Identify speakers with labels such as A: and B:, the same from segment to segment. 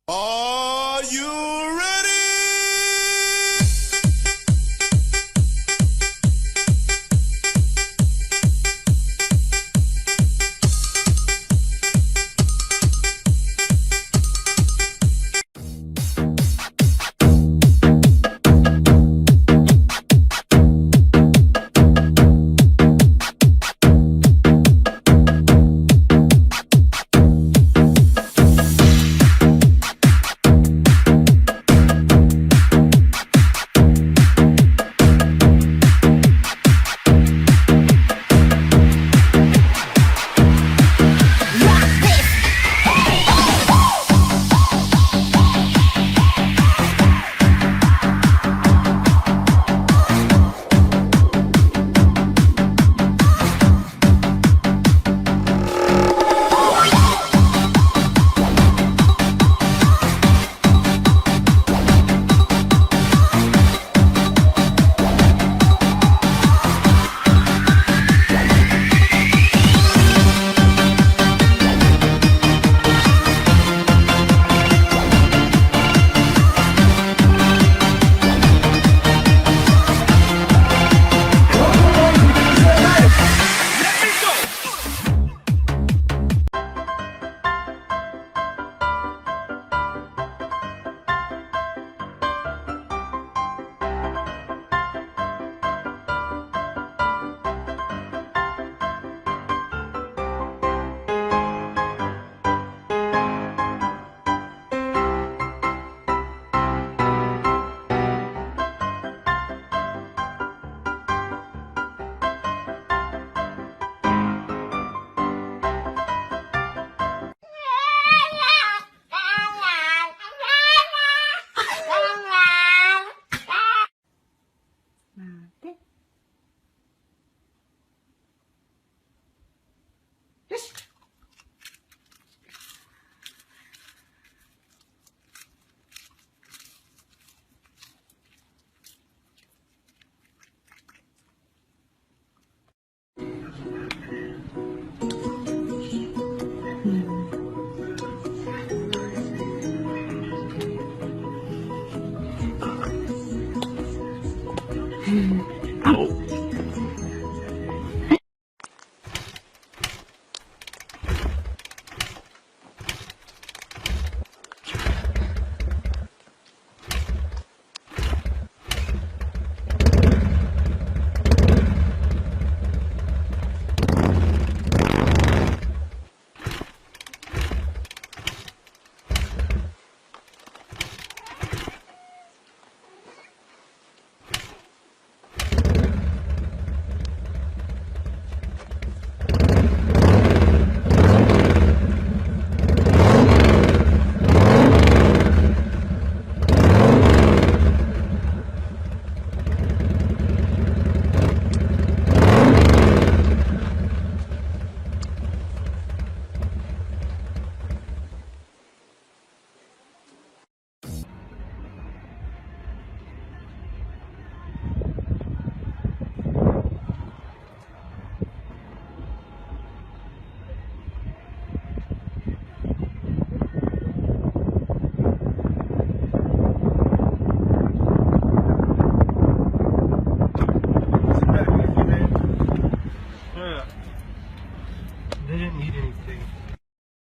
A: Are you ready?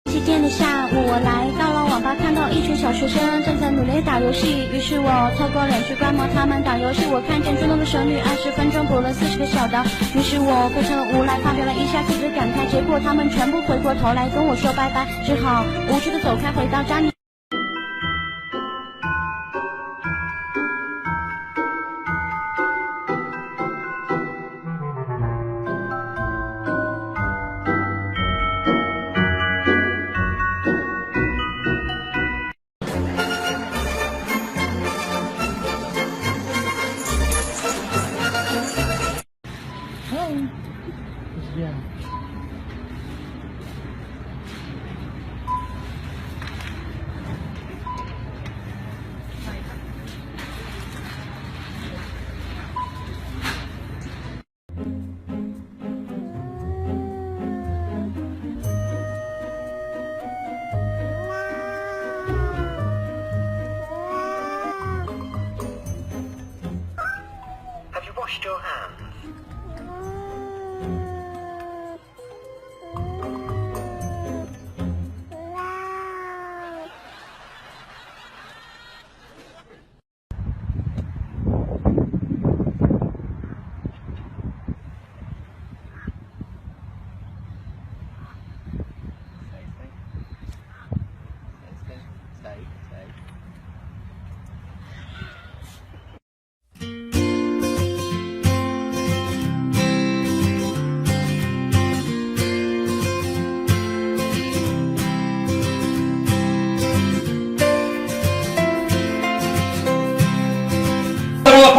B: 星期天的下午，我来到了网吧，看到一群小学生正在努力打游戏，于是我透过脸去观摩他们打游戏。我看见追梦的神女20分钟补了40个小刀，于是我非常的无奈，发表了一下自己的感慨。结果他们全部回过头来跟我说拜拜，只好无趣的走开，回到家里。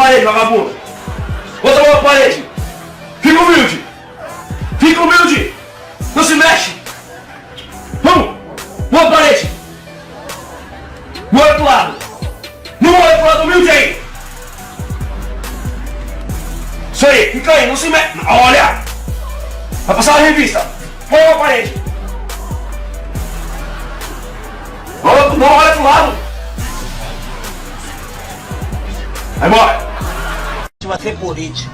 C: parede, vagabundo. Bota a mão na parede. Fica humilde. Fica humilde. Não se mexe. Vamos. Mão na parede. Olha pro lado. Não olha pro lado, humilde aí. Isso aí, fica aí, não se mexe. Olha. Vai passar a revista. Mão na parede. Não olha pro lado. Vai embora.
D: Vai ser político.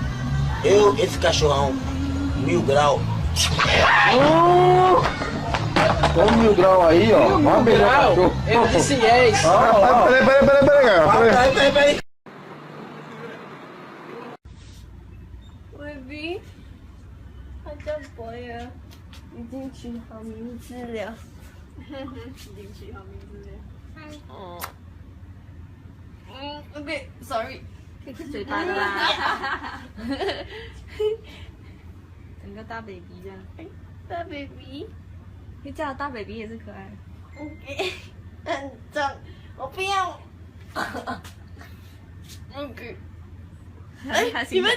D: Eu, esse cachorrão, 1000 graus.
E: Olha o 1000 graus aí, ó. Olha o grau.
D: Eu disse yes.
E: Peraí.
B: baby， 他叫博呀，已经取好名字了。已经取好名字了。OK，sorry。可以吃嘴巴的啦。整个大 baby 这样。大 baby， 可以叫他大 baby 也是可爱。OK， 很脏，我不要。OK， 哎，你们。